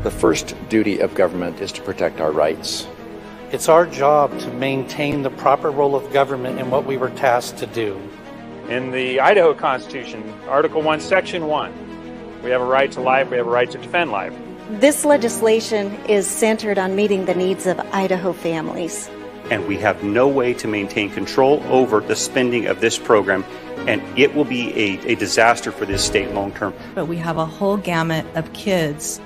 The first duty of government is to protect our rights. It's our job to maintain the proper role of government in what we were tasked to do. In the Idaho Constitution, Article 1, Section 1, we have a right to life, we have a right to defend life. This legislation is centered on meeting the needs of Idaho families. And we have no way to maintain control over the spending of this program, and it will be a disaster for this state long term. But we have a whole gamut of kids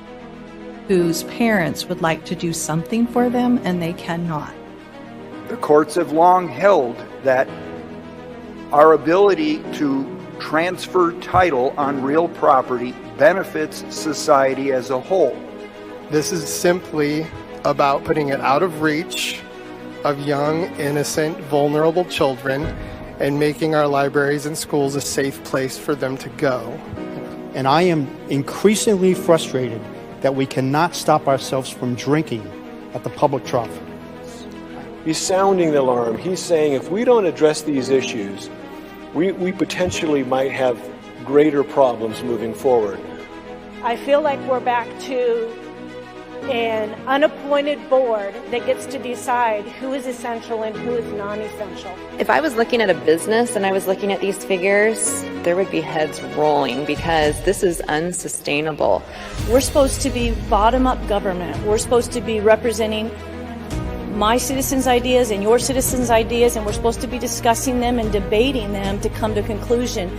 whose parents would like to do something for them and they cannot. The courts have long held that our ability to transfer title on real property benefits society as a whole. This is simply about putting it out of reach of young, innocent, vulnerable children and making our libraries and schools a safe place for them to go. And I am increasingly frustrated that we cannot stop ourselves from drinking at the public trough. He's sounding the alarm. He's saying if we don't address these issues, we potentially might have greater problems moving forward. I feel like we're back to an unappointed board that gets to decide who is essential and who is non-essential. If I was looking at a business and I was looking at these figures, there would be heads rolling because this is unsustainable. We're supposed to be bottom-up government. We're supposed to be representing my citizens' ideas and your citizens' ideas, and we're supposed to be discussing them and debating them to come to a conclusion.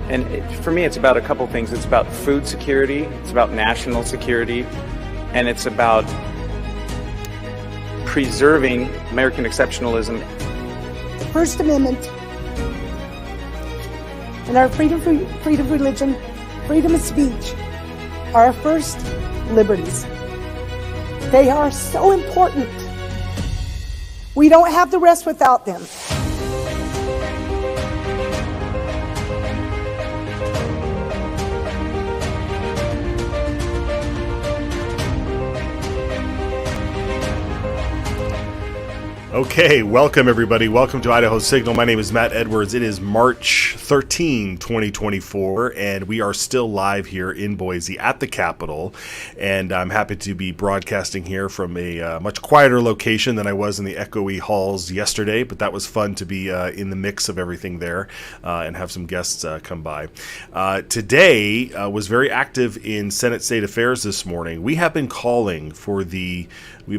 And for me, it's about a couple things. It's about food security, it's about national security, and it's about preserving American exceptionalism. The First Amendment and our freedom of religion, freedom of speech are our first liberties. They are so important. We don't have the rest without them. Okay, welcome everybody. Welcome to Idaho Signal. My name is Matt Edwards. It is March 13, 2024, and we are still live here in Boise at the Capitol. And I'm happy to be broadcasting here from a much quieter location than I was in the echoey halls yesterday, but that was fun to be in the mix of everything there and have some guests come by. Today was very active in Senate State Affairs this morning. We've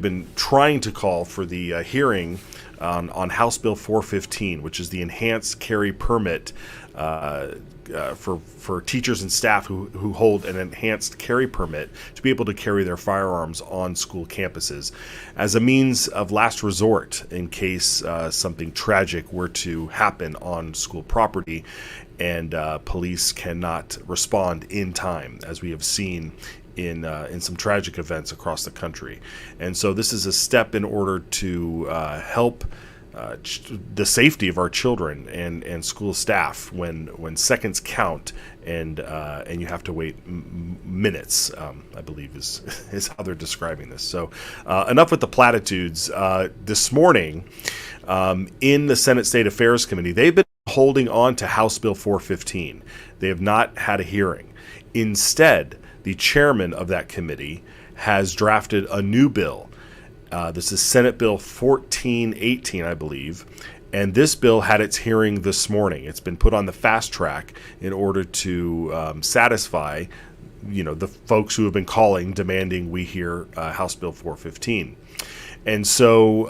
been trying to call for the hearing on House Bill 415, which is the enhanced carry permit for teachers and staff who hold an enhanced carry permit to be able to carry their firearms on school campuses as a means of last resort in case something tragic were to happen on school property and police cannot respond in time, as we have seen in some tragic events across the country. And so this is a step in order to help the safety of our children and school staff when seconds count and you have to wait minutes, I believe is how they're describing this. So enough with the platitudes. This morning in the Senate State Affairs Committee, they've been holding on to House Bill 415. They have not had a hearing. Instead, the chairman of that committee has drafted a new bill. This is Senate Bill 1418, I believe. And this bill had its hearing this morning. It's been put on the fast track in order to satisfy, the folks who have been calling, demanding we hear House Bill 415. And so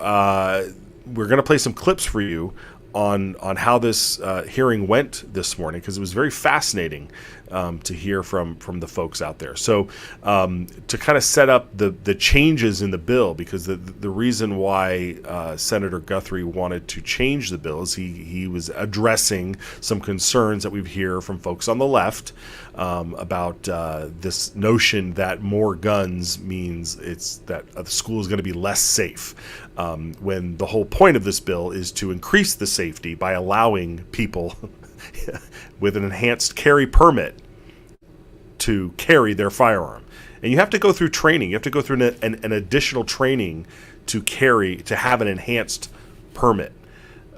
we're going to play some clips for you on how this hearing went this morning, because it was very fascinating to hear from the folks out there. So to kind of set up the changes in the bill, because the reason why Senator Guthrie wanted to change the bill is he was addressing some concerns that we hear from folks on the left about this notion that more guns means that the school is going to be less safe, when the whole point of this bill is to increase the safety by allowing people with an enhanced carry permit to carry their firearm. And you have to go through training. You have to go through an additional training to have an enhanced permit,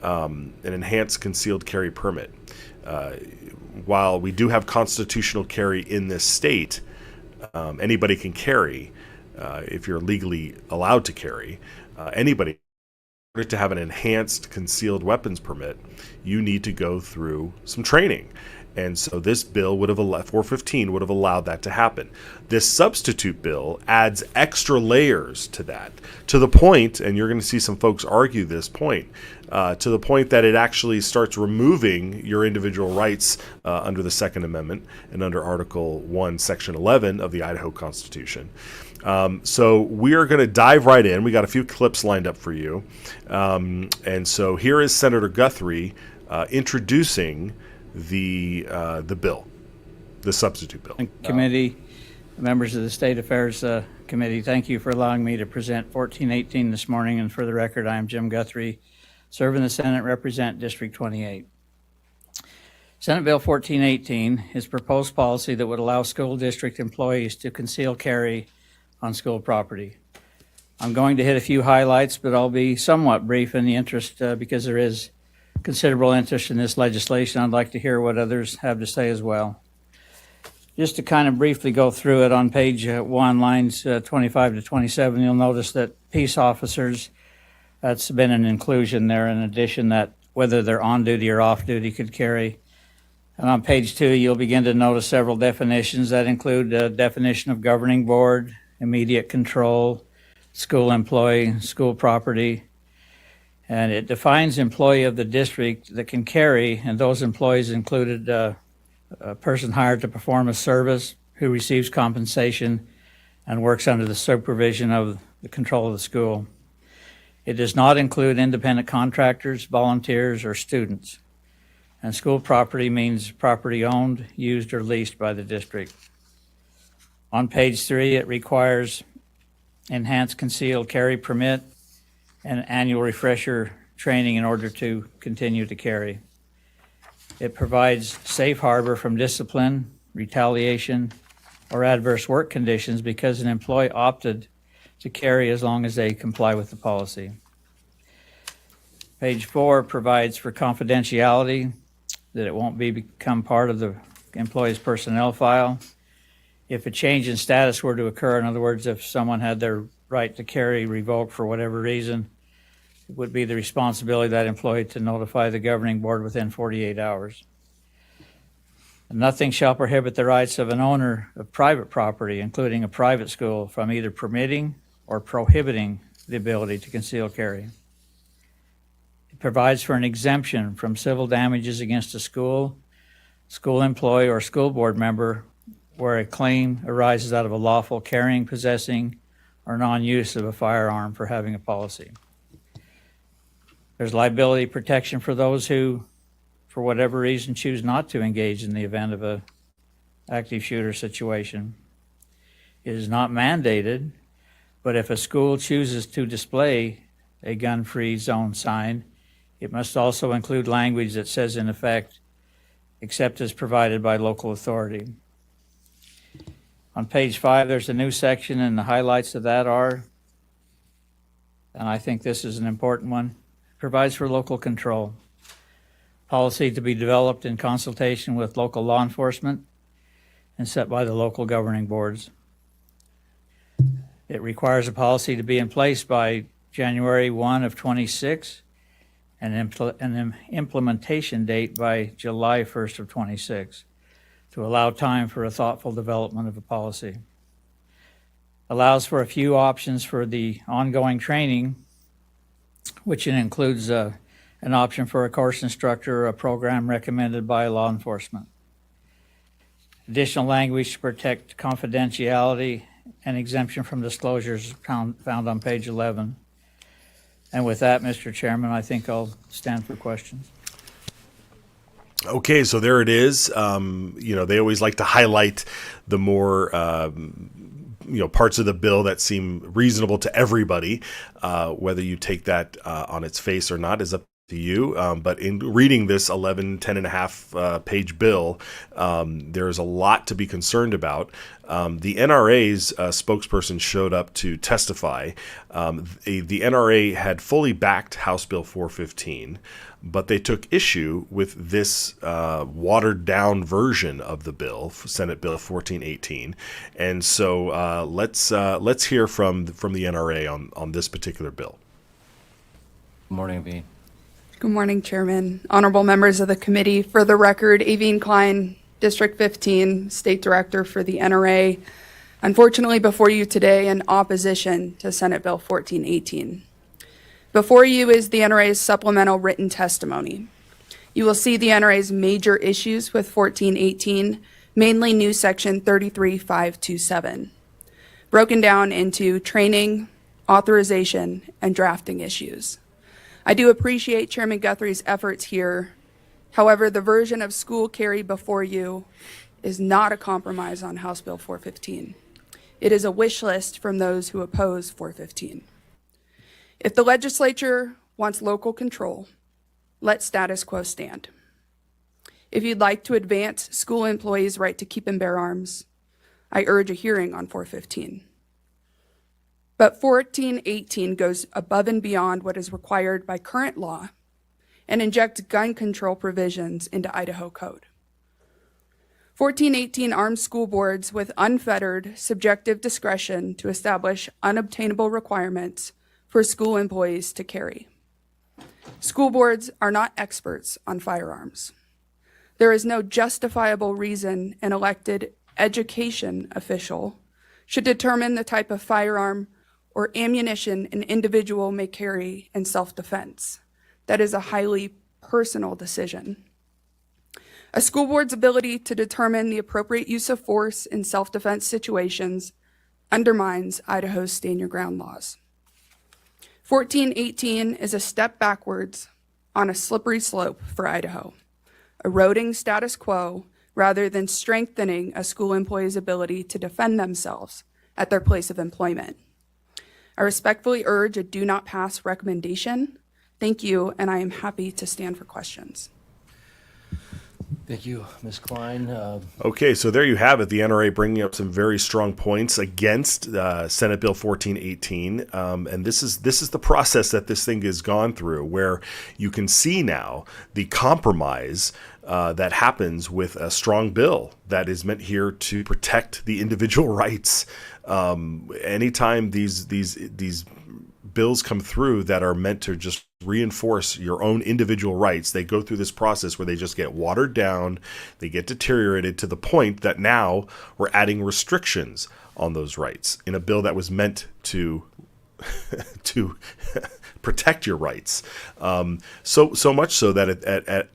an enhanced concealed carry permit. While we do have constitutional carry in this state, anybody can carry. if you're legally allowed to carry, anybody, in order to have an enhanced concealed weapons permit, you need to go through some training. And so this bill 415 would have allowed that to happen. This substitute bill adds extra layers to that, to the point, and you're going to see some folks argue this point, to the point that it actually starts removing your individual rights under the Second Amendment and under Article 1, Section 11 of the Idaho Constitution. So we are going to dive right in. We got a few clips lined up for you. And so here is Senator Guthrie introducing the bill, the substitute bill. Committee, members of the State Affairs Committee, thank you for allowing me to present 1418 this morning. And for the record, I am Jim Guthrie, serve in the Senate, represent District 28. Senate Bill 1418 is proposed policy that would allow school district employees to conceal carry on school property. I'm going to hit a few highlights, but I'll be somewhat brief in the interest because there is considerable interest in this legislation. I'd like to hear what others have to say as well. Just to kind of briefly go through it, on page 1, lines 25 to 27, you'll notice that peace officers, that's been an inclusion there, in addition that whether they're on duty or off duty could carry. And on page 2, you'll begin to notice several definitions that include a definition of governing board, immediate control, school employee, school property. And it defines employee of the district that can carry, and those employees included a person hired to perform a service who receives compensation and works under the supervision of the control of the school. It does not include independent contractors, volunteers, or students. And school property means property owned, used, or leased by the district. On page 3, it requires enhanced concealed carry permit and annual refresher training in order to continue to carry. It provides safe harbor from discipline, retaliation, or adverse work conditions because an employee opted to carry as long as they comply with the policy. Page 4 provides for confidentiality, that it won't become part of the employee's personnel file. If a change in status were to occur, in other words, if someone had their right to carry revoked for whatever reason, it would be the responsibility of that employee to notify the governing board within 48 hours. Nothing shall prohibit the rights of an owner of private property, including a private school, from either permitting or prohibiting the ability to conceal carry. It provides for an exemption from civil damages against a school, school employee, or school board member where a claim arises out of a lawful carrying, possessing, or non-use of a firearm for having a policy. There's liability protection for those who, for whatever reason, choose not to engage in the event of an active shooter situation. It is not mandated, but if a school chooses to display a gun-free zone sign, it must also include language that says, in effect, except as provided by local authority. On page 5, there's a new section, and the highlights of that are, and I think this is an important one, provides for local control. Policy to be developed in consultation with local law enforcement and set by the local governing boards. It requires a policy to be in place by January 1 of 26 and an implementation date by July 1st of 26 to allow time for a thoughtful development of a policy. Allows for a few options for the ongoing training, which includes an option for a course instructor or a program recommended by law enforcement. Additional language to protect confidentiality and exemption from disclosures found on page 11. And with that, Mr. Chairman, I think I'll stand for questions. Okay, so there it is. They always like to highlight the more parts of the bill that seem reasonable to everybody. Whether you take that on its face or not is up to you. But in reading this 10 and a half page bill, there's a lot to be concerned about. The NRA's spokesperson showed up to testify. The NRA had fully backed House Bill 415. but they took issue with this watered down version of the bill, Senate Bill 1418. And so let's hear from the NRA on this particular bill. Good morning, Aveen. Good morning, Chairman. Honorable members of the committee. For the record, Aveen Klein, District 15, State Director for the NRA. Unfortunately, before you today in opposition to Senate Bill 1418. Before you is the NRA's supplemental written testimony. You will see the NRA's major issues with 1418, mainly new section 33527, broken down into training, authorization, and drafting issues. I do appreciate Chairman Guthrie's efforts here. However, the version of school carry before you is not a compromise on House Bill 415. It is a wish list from those who oppose 415. If the legislature wants local control, let status quo stand. If you'd like to advance school employees' right to keep and bear arms, I urge a hearing on 415. But 1418 goes above and beyond what is required by current law and injects gun control provisions into Idaho code. 1418 arms school boards with unfettered subjective discretion to establish unobtainable requirements for school employees to carry. School boards are not experts on firearms. There is no justifiable reason an elected education official should determine the type of firearm or ammunition an individual may carry in self-defense. That is a highly personal decision. A school board's ability to determine the appropriate use of force in self-defense situations undermines Idaho's stand your ground laws. 1418 is a step backwards on a slippery slope for Idaho, eroding status quo rather than strengthening a school employee's ability to defend themselves at their place of employment. I respectfully urge a do not pass recommendation. Thank you, and I am happy to stand for questions. Thank you, Ms. Klein. Okay, so there you have it. The NRA bringing up some very strong points against Senate Bill 1418, and this is the process that this thing has gone through, where you can see now the compromise that happens with a strong bill that is meant here to protect the individual rights. Anytime these bills come through that are meant to just reinforce your own individual rights, they go through this process where they just get watered down, they get deteriorated to the point that now we're adding restrictions on those rights in a bill that was meant to to protect your rights. So much so that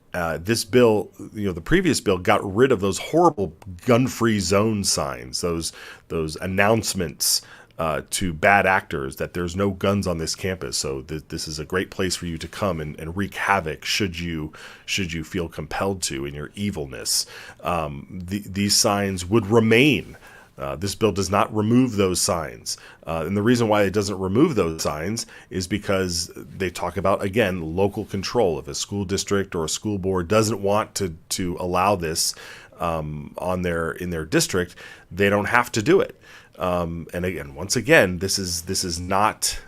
this bill, the previous bill got rid of those horrible gun-free zone signs, those announcements to bad actors that there's no guns on this campus. So this is a great place for you to come and wreak havoc should you feel compelled to in your evilness. These signs would remain. This bill does not remove those signs. And the reason why it doesn't remove those signs is because they talk about, again, local control. If a school district or a school board doesn't want to allow this in their district, they don't have to do it. And again, once again, this is not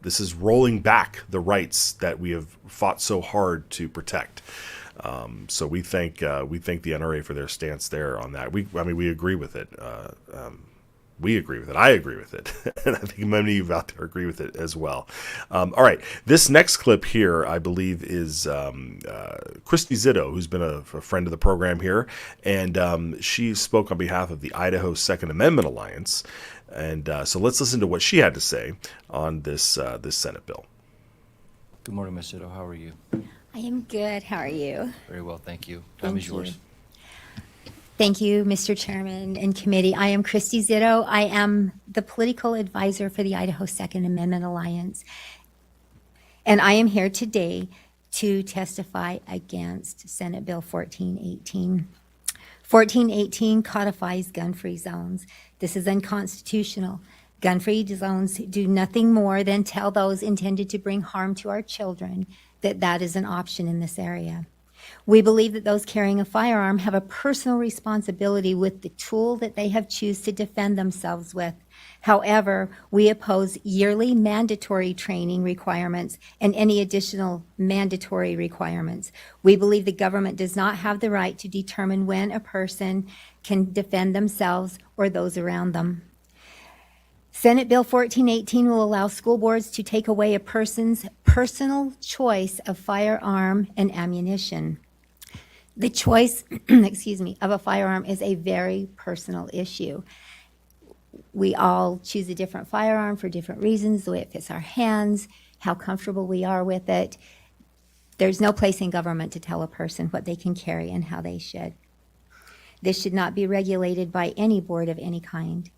this is rolling back the rights that we have fought so hard to protect. So we thank the NRA for their stance there on that. We agree with it. We agree with it. I agree with it. And I think many of you out there agree with it as well. All right. This next clip here, I believe, is Christy Zito, who's been a friend of the program here. And she spoke on behalf of the Idaho Second Amendment Alliance. And so let's listen to what she had to say on this Senate bill. Good morning, Ms. Zito. How are you? I am good. How are you? Very well, thank you. Time is yours. Thank you, Mr. Chairman and committee. I am Christy Zito. I am the political advisor for the Idaho Second Amendment Alliance. And I am here today to testify against Senate Bill 1418. 1418 codifies gun-free zones. This is unconstitutional. Gun-free zones do nothing more than tell those intended to bring harm to our children that that is an option in this area. We believe that those carrying a firearm have a personal responsibility with the tool that they have chosen to defend themselves with. However, we oppose yearly mandatory training requirements and any additional mandatory requirements. We believe the government does not have the right to determine when a person can defend themselves or those around them. Senate Bill 1418 will allow school boards to take away a person's personal choice of firearm and ammunition. The choice, of a firearm is a very personal issue. We all choose a different firearm for different reasons, the way it fits our hands, how comfortable we are with it. There's no place in government to tell a person what they can carry and how they should. This should not be regulated by any board of any kind.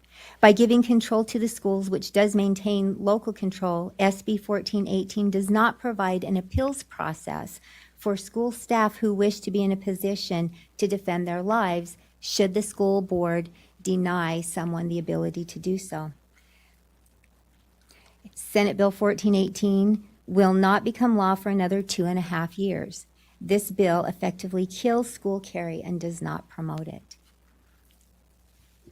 By giving control to the schools, which does maintain local control, SB 1418 does not provide an appeals process for school staff who wish to be in a position to defend their lives should the school board deny someone the ability to do so. Senate Bill 1418 will not become law for another 2.5 years. This bill effectively kills school carry and does not promote it.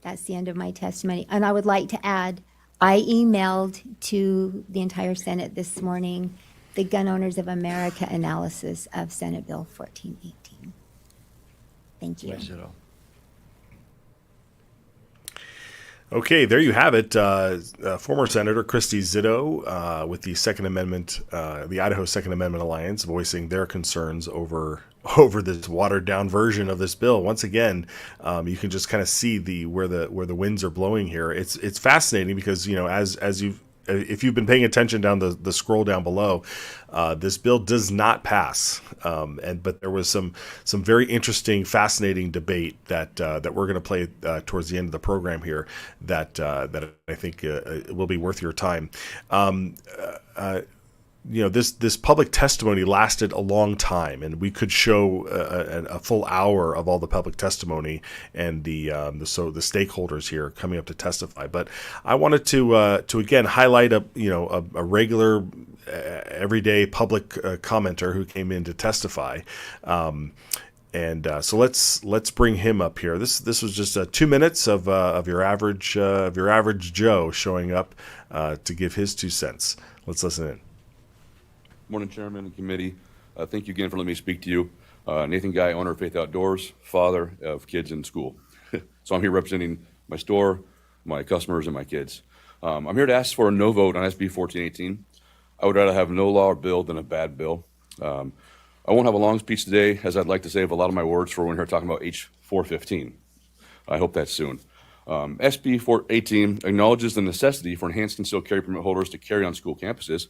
That's the end of my testimony. And I would like to add, I emailed to the entire Senate this morning the Gun Owners of America analysis of Senate Bill 1418. Thank you. Okay, there you have it. Former Senator Christy Zitto with the Second Amendment, the Idaho Second Amendment Alliance, voicing their concerns over this watered down version of this bill. Once again, you can just kind of see where the winds are blowing here. It's fascinating because, you know, if you've been paying attention down the scroll down below, this bill does not pass. But there was some very interesting, fascinating debate that we're going to play towards the end of the program here that I think will be worth your time. You know, this public testimony lasted a long time, and we could show a full hour of all the public testimony and the stakeholders here coming up to testify. But I wanted to again highlight a regular everyday public commenter who came in to testify. So let's bring him up here. This was just 2 minutes of your average Joe showing up to give his 2 cents. Let's listen in. Morning, Chairman and Committee. Thank you again for letting me speak to you. Nathan Guy, owner of Faith Outdoors, father of kids in school. So I'm here representing my store, my customers, and my kids. I'm here to ask for a no vote on SB 1418. I would rather have no law or bill than a bad bill. I won't have a long speech today, as I'd like to save a lot of my words for when we're talking about H415. I hope that's soon. SB 418 acknowledges the necessity for enhanced concealed carry permit holders to carry on school campuses,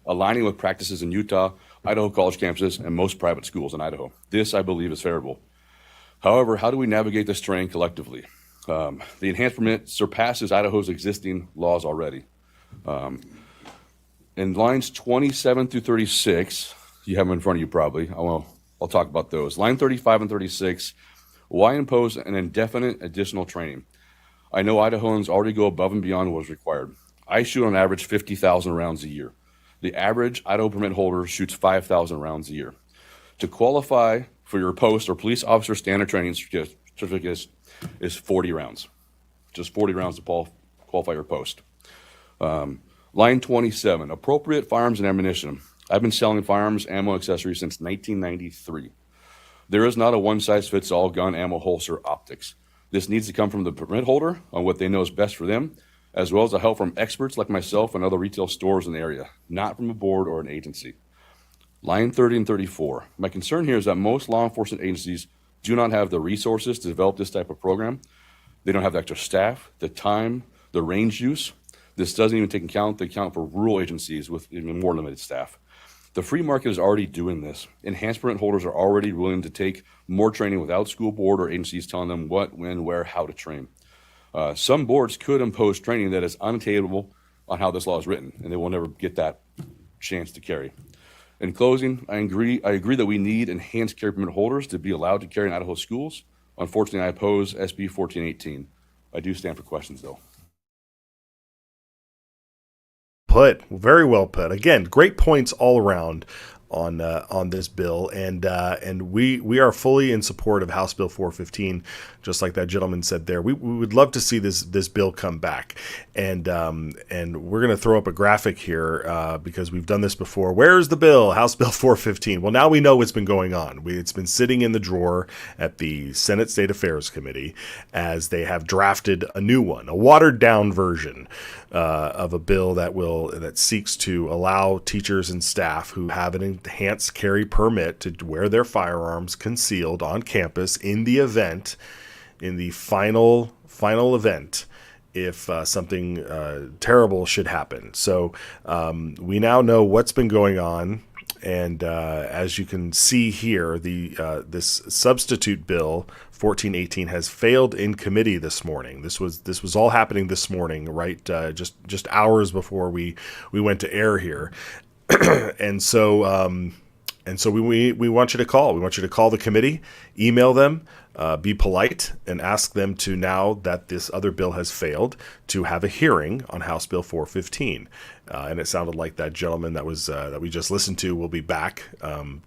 aligning with practices in Utah, Idaho college campuses, and most private schools in Idaho. This, I believe, is favorable. However, how do we navigate this terrain collectively? The enhanced permit surpasses Idaho's existing laws already. In lines 27 through 36, you have them in front of you probably. I'll talk about those. Line 35 and 36, why impose an indefinite additional training? I know Idahoans already go above and beyond what is required. I shoot on average 50,000 rounds a year. The average Idaho permit holder shoots 5,000 rounds a year. To qualify for your post or police officer standard training certificate is 40 rounds. Just 40 rounds to qualify your post. Line 27, appropriate firearms and ammunition. I've been selling firearms, ammo, accessories since 1993. There is not a one-size-fits-all gun, ammo, holster, optics. This needs to come from the permit holder on what they know is best for them, as well as the help from experts like myself and other retail stores in the area, not from a board or an agency. Line 30 and 34. My concern here is that most law enforcement agencies do not have the resources to develop this type of program. They don't have the extra staff, the time, the range use. This doesn't even take account for rural agencies with even more limited staff. The free market is already doing this. Enhanced permit holders are already willing to take more training without school board or agencies telling them what, when, where, how to train. Some boards could impose training that is unattainable on how this law is written, and they will never get that chance to carry. In closing, I agree that we need enhanced carry permit holders to be allowed to carry in Idaho schools. Unfortunately, I oppose SB 1418. I do stand for questions, though. Very well put. Again, great points all around on this bill, and we are fully in support of House Bill 415, just like that gentleman said there. We would love to see this bill come back, and we're going to throw up a graphic here because we've done this before. Where's the bill? House Bill 415. Well, now we know what's been going on. It's been sitting in the drawer at the Senate State Affairs Committee as they have drafted a new one, a watered down version of a bill that seeks to allow teachers and staff who have an enhanced carry permit to wear their firearms concealed on campus in the final event if something terrible should happen. So we now know what's been going on. And as you can see here, this substitute bill 1418 has failed in committee this morning. This was all happening this morning, right? Just hours before we went to air here, and so we want you to call. We want you to call the committee, email them. Be polite and ask them to, now that this other bill has failed, to have a hearing on House Bill 415. And it sounded like that gentleman that we just listened to will be back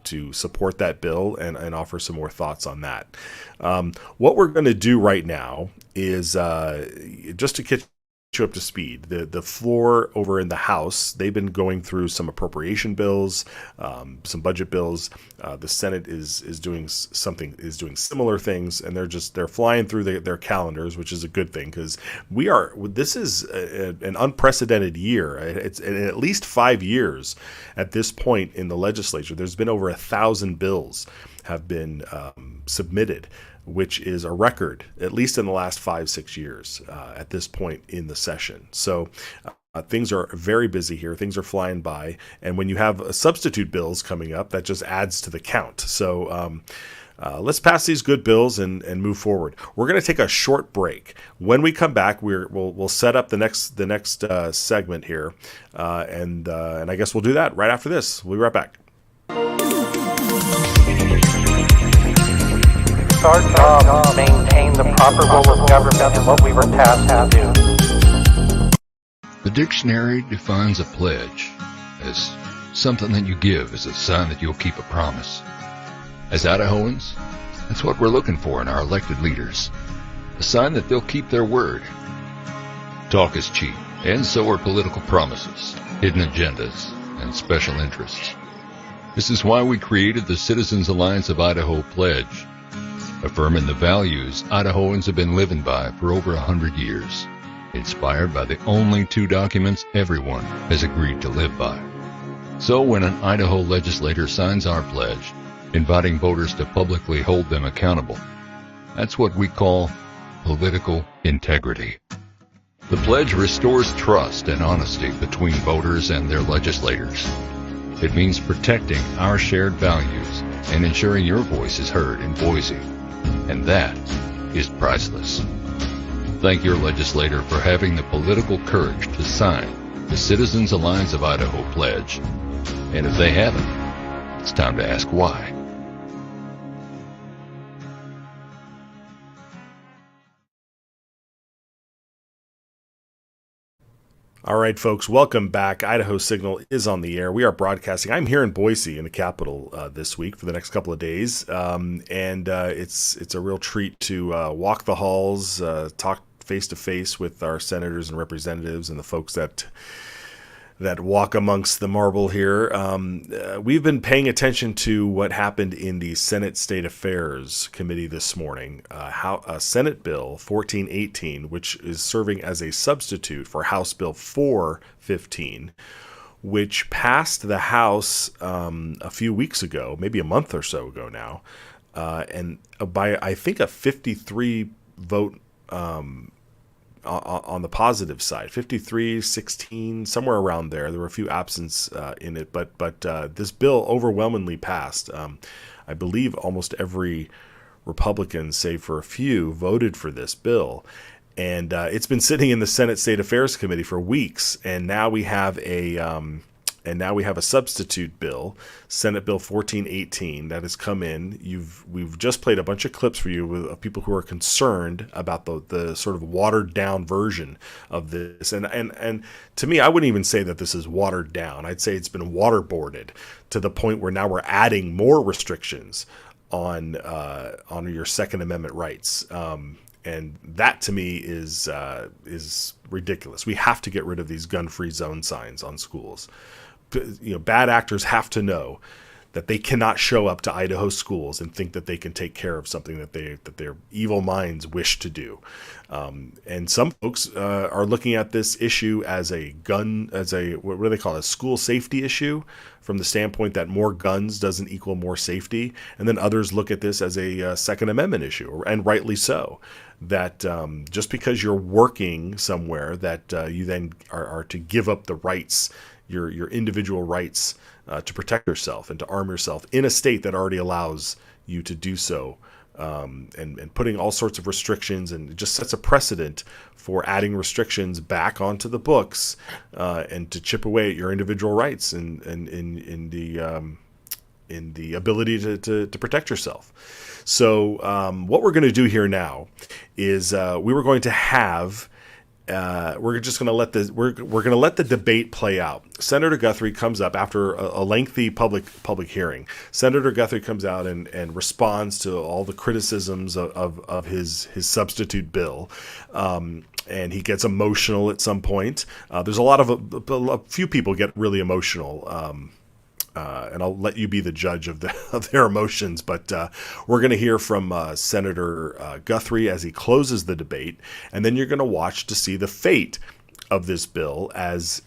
to support that bill and offer some more thoughts on that. What we're going to do right now is just to get you up to speed. The floor over in the House, they've been going through some appropriation bills, some budget bills. The Senate is doing similar things, and they're flying through their calendars, which is a good thing, because this is an unprecedented year. It's in at least 5 years at this point in the legislature. There's been over 1,000 bills have been submitted, which is a record, at least in the last 5-6 years at this point in the session. So things are very busy here. Things are flying by. And when you have substitute bills coming up, that just adds to the count. So let's pass these good bills and move forward. We're going to take a short break. When we come back, we'll set up the next segment here. And I guess we'll do that right after this. We'll be right back. It's our job to maintain the proper role of government and what we were tasked to do. The dictionary defines a pledge as something that you give as a sign that you'll keep a promise. As Idahoans, that's what we're looking for in our elected leaders. A sign that they'll keep their word. Talk is cheap, and so are political promises, hidden agendas, and special interests. This is why we created the Citizens Alliance of Idaho Pledge, affirming the values Idahoans have been living by for over 100 years, inspired by the only 2 documents everyone has agreed to live by. So when an Idaho legislator signs our pledge, inviting voters to publicly hold them accountable, that's what we call political integrity. The pledge restores trust and honesty between voters and their legislators. It means protecting our shared values and ensuring your voice is heard in Boise. And that is priceless. Thank your legislator for having the political courage to sign the Citizens Alliance of Idaho Pledge. And if they haven't, it's time to ask why. All right, folks, welcome back. Idaho Signal is on the air. We are broadcasting. I'm here in Boise, in the capital, this week for the next couple of days, and it's a real treat to walk the halls, talk face to face with our senators and representatives and the folks that walk amongst the marble here. We've been paying attention to what happened in the Senate State Affairs Committee this morning. Senate Bill 1418, which is serving as a substitute for House Bill 415, which passed the House a few weeks ago, maybe a month or so ago now, and by, I think, a 53 vote on the positive side, 53-16, somewhere around there. There were a few absence in it, but this bill overwhelmingly passed. I believe almost every Republican, save for a few, voted for this bill. And it's been sitting in the Senate State Affairs Committee for weeks, and now we have a And now we have a substitute bill, Senate Bill 1418, that has come in. We've just played a bunch of clips for you of people who are concerned about the sort of watered down version of this. And to me, I wouldn't even say that this is watered down. I'd say it's been waterboarded to the point where now we're adding more restrictions on your Second Amendment rights. And that to me is ridiculous. We have to get rid of these gun-free zone signs on schools. Bad actors have to know that they cannot show up to Idaho schools and think that they can take care of something that their evil minds wish to do. And some folks are looking at this issue as a what do they call it, a school safety issue, from the standpoint that more guns doesn't equal more safety. And then others look at this as a Second Amendment issue, and rightly so. That just because you're working somewhere, that you then are to give up the rights, your individual rights to protect yourself and to arm yourself in a state that already allows you to do so, and putting all sorts of restrictions, and it just sets a precedent for adding restrictions back onto the books, and to chip away at your individual rights and in the ability to protect yourself. So what we're going to do here now is we're going to let the debate play out. Senator Guthrie comes up after a lengthy public hearing. Senator Guthrie comes out and responds to all the criticisms of his substitute bill. And he gets emotional at some point. There's a few people get really emotional. And I'll let you be the judge of their emotions. But we're going to hear from Senator Guthrie as he closes the debate, and then you're going to watch to see the fate of this bill as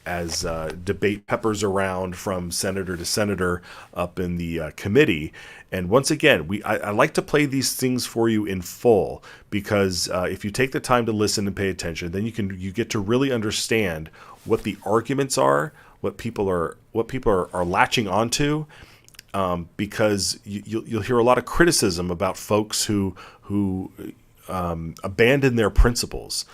debate peppers around from senator to senator up in the committee. And once again, I like to play these things for you in full, because if you take the time to listen and pay attention, then you get to really understand what the arguments are, what people are latching onto, because you'll hear a lot of criticism about folks who abandon their principles.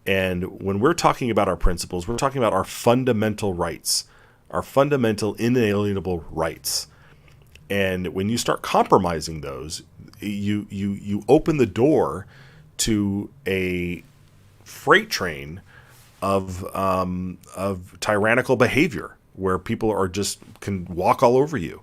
And when we're talking about our principles, we're talking about our fundamental rights, our fundamental inalienable rights. And when you start compromising those, you open the door to a freight train of tyrannical behavior, where people can walk all over you.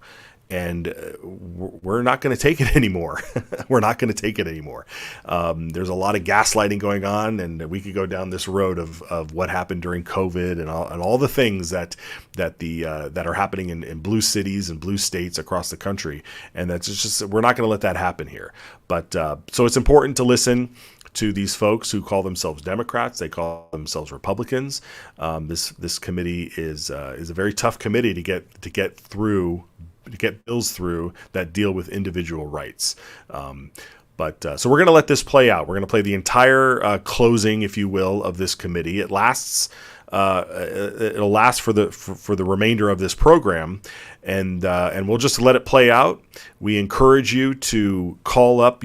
And we're not going to take it anymore. We're not going to take it anymore. There's a lot of gaslighting going on, and we could go down this road of what happened during COVID and all the things that are happening in blue cities and blue states across the country. And that's just we're not going to let that happen here. But so it's important to listen to these folks who call themselves Democrats. They call themselves Republicans. This committee is a very tough committee to get bills through that deal with individual rights. So we're going to let this play out. We're going to play the entire closing, if you will, of this committee. It lasts. It'll last for the remainder of this program, and we'll just let it play out. We encourage you to call up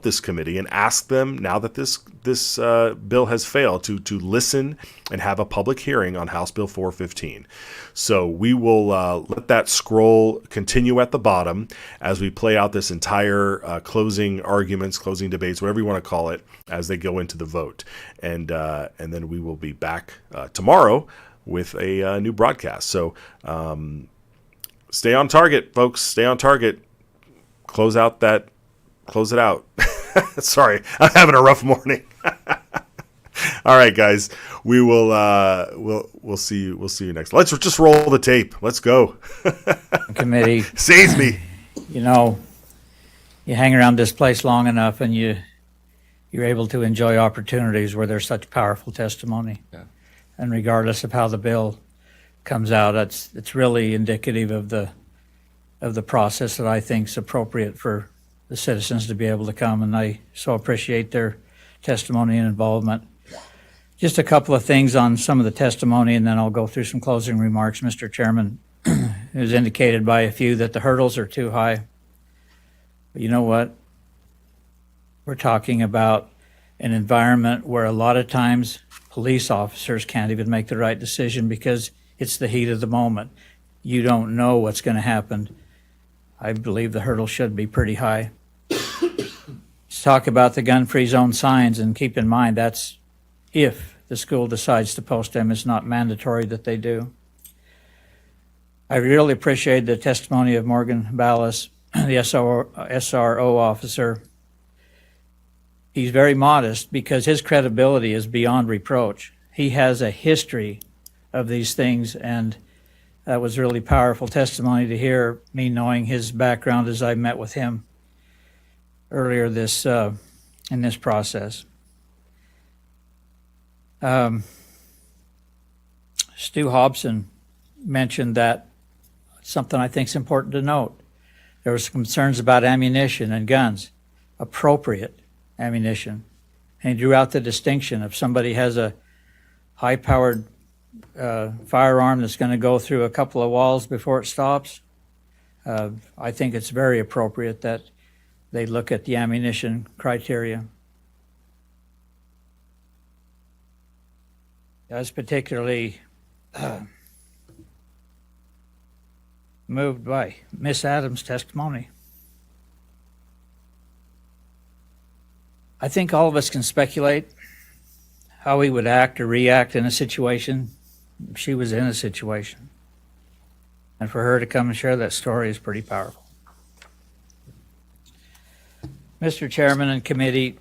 this committee and ask them, now that this bill has failed, to listen and have a public hearing on House Bill 415. So we will let that scroll continue at the bottom as we play out this entire closing arguments, closing debates, whatever you want to call it, as they go into the vote. And then we will be back tomorrow with a new broadcast. So stay on target, folks. Stay on target. Close it out. Sorry, I'm having a rough morning. All right, guys. We will we'll see you next. Let's just roll the tape. Let's go. Committee. Saves me. You hang around this place long enough, and you're able to enjoy opportunities where there's such powerful testimony. Yeah. And regardless of how the bill comes out, it's really indicative of the process that I think is appropriate for the citizens to be able to come, and I so appreciate their testimony and involvement. Just a couple of things on some of the testimony, and then I'll go through some closing remarks. Mr. Chairman, it was indicated by a few that the hurdles are too high. But you know what? We're talking about an environment where a lot of times police officers can't even make the right decision because it's the heat of the moment. You don't know what's going to happen. I believe the hurdle should be pretty high. Let's talk about the gun-free zone signs, and keep in mind that's if the school decides to post them. It's not mandatory that they do. I really appreciate the testimony of Morgan Ballas, the SRO officer. He's very modest because his credibility is beyond reproach. He has a history of these things, and that was really powerful testimony to hear, me knowing his background as I met with him earlier this in this process. Stu Hobson mentioned that something I think is important to note. There were some concerns about ammunition and guns, appropriate ammunition. And he drew out the distinction if somebody has a high-powered firearm that's going to go through a couple of walls before it stops. I think it's very appropriate that they look at the ammunition criteria. I was particularly moved by Miss Adams' testimony. I think all of us can speculate how we would act or react in a situation if she was in a situation. And for her to come and share that story is pretty powerful. Mr. Chairman and committee,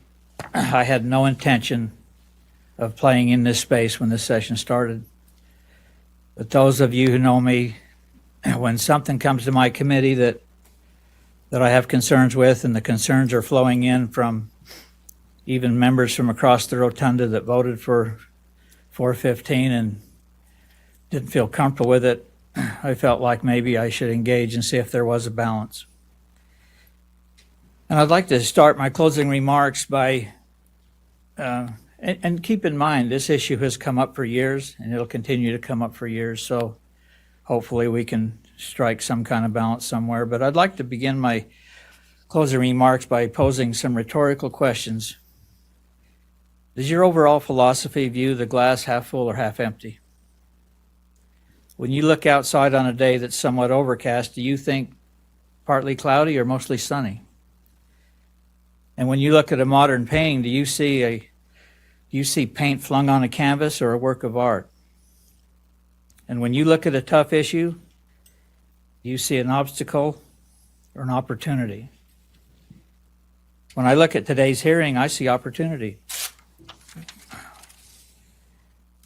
I had no intention of playing in this space when this session started. But those of you who know me, when something comes to my committee that I have concerns with, and the concerns are flowing in from even members from across the rotunda that voted for 415 and didn't feel comfortable with it, I felt like maybe I should engage and see if there was a balance. And I'd like to start my closing remarks by, and keep in mind, this issue has come up for years, and it'll continue to come up for years, so hopefully we can strike some kind of balance somewhere. But I'd like to begin my closing remarks by posing some rhetorical questions. Does your overall philosophy view the glass half full or half empty? When you look outside on a day that's somewhat overcast, do you think partly cloudy or mostly sunny? And when you look at a modern painting, do you see paint flung on a canvas or a work of art? And when you look at a tough issue, do you see an obstacle or an opportunity? When I look at today's hearing, I see opportunity.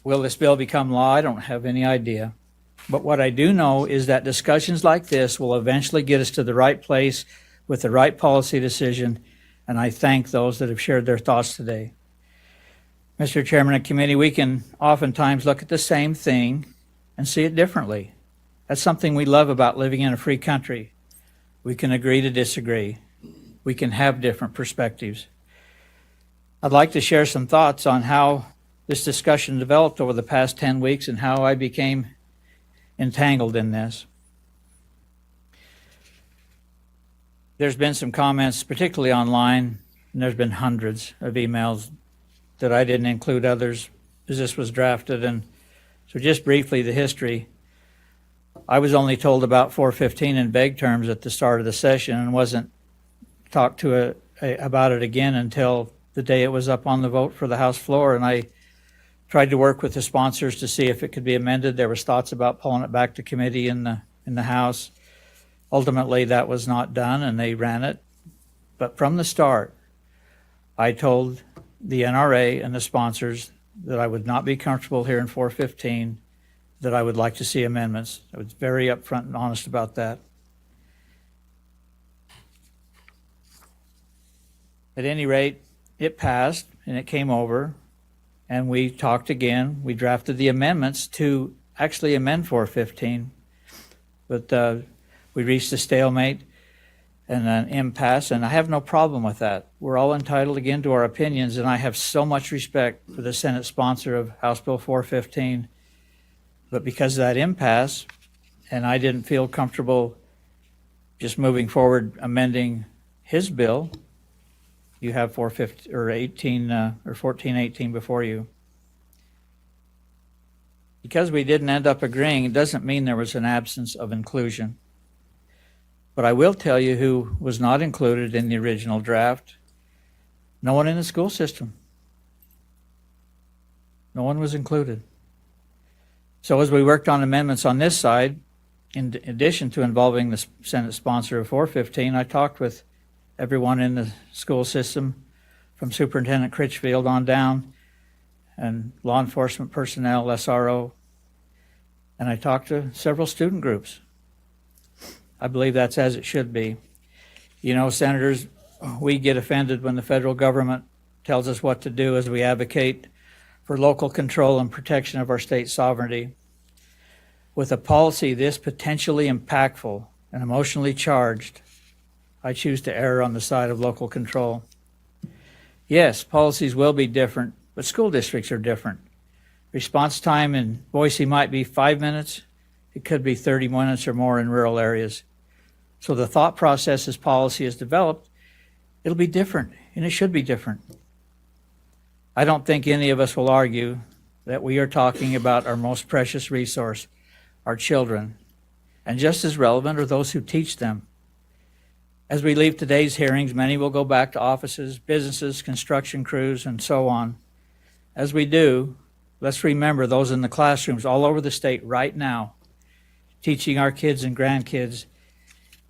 Will this bill become law? I don't have any idea. But what I do know is that discussions like this will eventually get us to the right place with the right policy decision, and I thank those that have shared their thoughts today. Mr. Chairman and committee, we can oftentimes look at the same thing and see it differently. That's something we love about living in a free country. We can agree to disagree. We can have different perspectives. I'd like to share some thoughts on how this discussion developed over the past 10 weeks and how I became entangled in this. There's been some comments, particularly online, and there's been hundreds of emails that I didn't include others as this was drafted. And so just briefly, the history. I was only told about 415 in vague terms at the start of the session and wasn't talked to about it again until the day it was up on the vote for the House floor. And I tried to work with the sponsors to see if it could be amended. There was thoughts about pulling it back to committee in the House. Ultimately, that was not done, and they ran it. But from the start, I told the NRA and the sponsors that I would not be comfortable here in 415, that I would like to see amendments. I was very upfront and honest about that. At any rate, it passed, and it came over, and we talked again. We drafted the amendments to actually amend 415, but we reached a stalemate and an impasse, and I have no problem with that. We're all entitled again to our opinions, and I have so much respect for the Senate sponsor of House Bill 415. But because of that impasse, and I didn't feel comfortable just moving forward amending his bill, you have 415 or 18 or 1418 before you. because we didn't end up agreeing, it doesn't mean there was an absence of inclusion. But I will tell you who was not included in the original draft. No one in the school system. No one was included. So as we worked on amendments on this side, in addition to involving the Senate sponsor of 415, I talked with everyone in the school system, from Superintendent Critchfield on down, and law enforcement personnel, SRO, and I talked to several student groups. I believe that's as it should be. You know, senators, we get offended when the federal government tells us what to do as we advocate for local control and protection of our state sovereignty. With a policy this potentially impactful and emotionally charged, I choose to err on the side of local control. Yes, policies will be different, but school districts are different. Response time in Boise might be 5 minutes. It could be 30 minutes or more in rural areas. So the thought process as policy is developed, it'll be different, and it should be different. I don't think any of us will argue that we are talking about our most precious resource, our children, and just as relevant are those who teach them. As we leave today's hearings, many will go back to offices, businesses, construction crews, and so on. As we do, let's remember those in the classrooms all over the state right now, teaching our kids and grandkids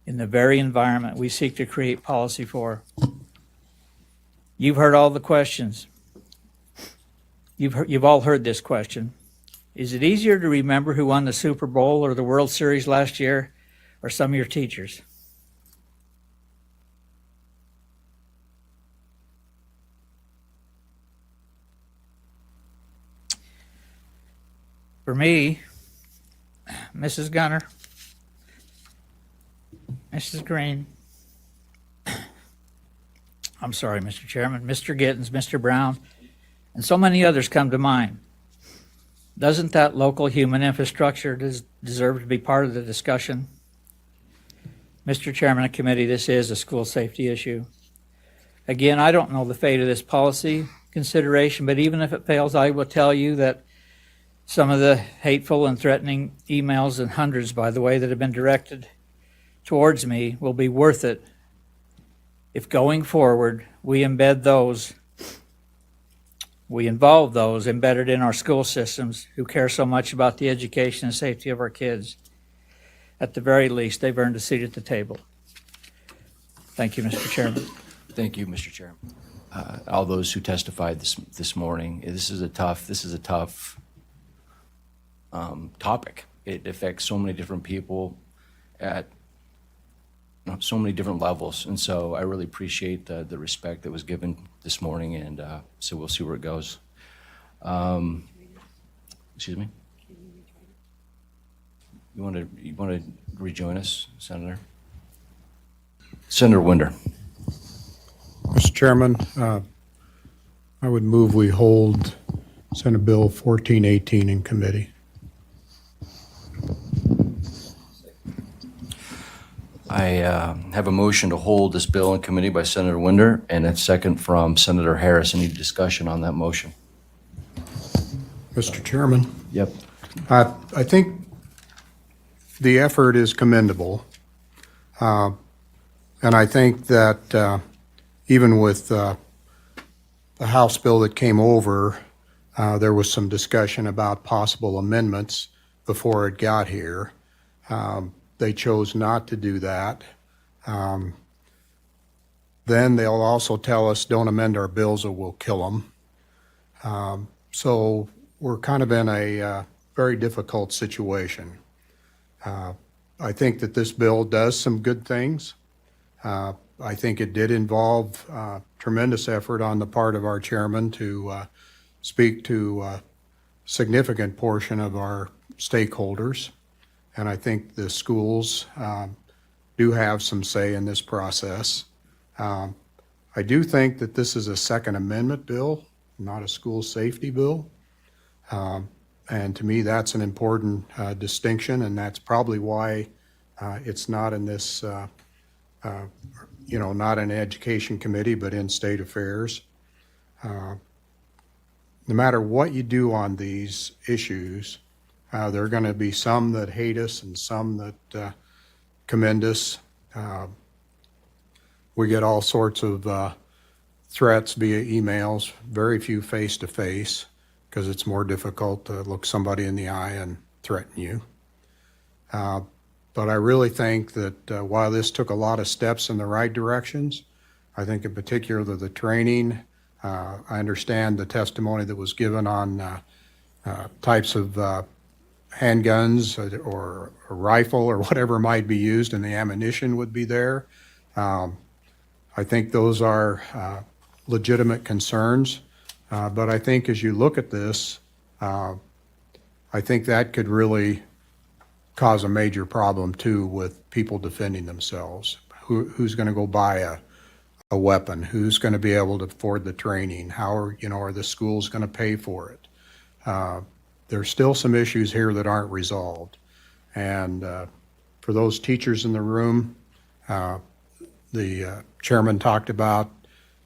in the very environment we seek to create policy for. You've heard all the questions. You've all heard this question. Is it easier to remember who won the Super Bowl or the World Series last year, or some of your teachers? For me, Mrs. Gunner, Mrs. Green, I'm sorry, Mr. Chairman, Mr. Gittens, Mr. Brown, and so many others come to mind. Doesn't that local human infrastructure deserve to be part of the discussion? Mr. Chairman of Committee, this is a school safety issue. Again, I don't know the fate of this policy consideration, but even if it fails, I will tell you that some of the hateful and threatening emails, and hundreds, by the way, that have been directed towards me will be worth it if going forward we involve those embedded in our school systems who care so much about the education and safety of our kids. At the very least, they've earned a seat at the table. Thank you, Mr. Chairman. Thank you, Mr. Chairman. All those who testified this morning, this is a tough topic. It affects so many different people at so many different levels, and so I really appreciate the respect that was given this morning, and so we'll see where it goes. Excuse me? You want to rejoin us, Senator? Senator Winder. Mr. Chairman, I would move we hold Senate Bill 1418 in committee. I have a motion to hold this bill in committee by Senator Winder, and a second from Senator Harris. Any discussion on that motion? Mr. Chairman? Yep. I think the effort is commendable. And I think that even with the House bill that came over, there was some discussion about possible amendments before it got here. They chose not to do that. Then they'll also tell us, don't amend our bills or we'll kill them. So we're kind of in a very difficult situation. I think that this bill does some good things. I think it did involve tremendous effort on the part of our chairman to speak to a significant portion of our stakeholders. And I think the schools do have some say in this process. I do think that this is a Second Amendment bill, not a school safety bill. And to me, that's an important distinction, and that's probably why it's not in this, not in Education Committee, but in State Affairs. No matter what you do on these issues, There are going to be some that hate us and some that commend us. We get all sorts of threats via emails, very few face-to-face, because it's more difficult to look somebody in the eye and threaten you. But I really think that while this took a lot of steps in the right directions, I think in particular the training, I understand the testimony that was given on types of handguns or a rifle or whatever might be used, and the ammunition would be there. I think those are legitimate concerns, but I think as you look at this, I think that could really cause a major problem too with people defending themselves. Who's going to go buy a weapon? Who's going to be able to afford the training? How are the schools going to pay for it? There's still some issues here that aren't resolved. And for those teachers in the room, the chairman talked about,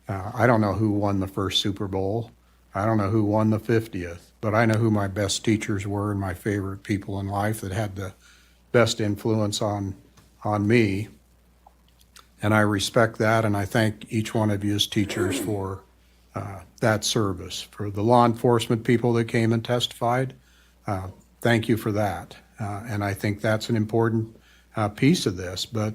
I don't know who won the first Super Bowl. I don't know who won the 50th, but I know who my best teachers were and my favorite people in life that had the best influence on me. And I respect that, and I thank each one of you as teachers for that service. For the law enforcement people that came and testified, thank you for that. And I think that's an important piece of this. But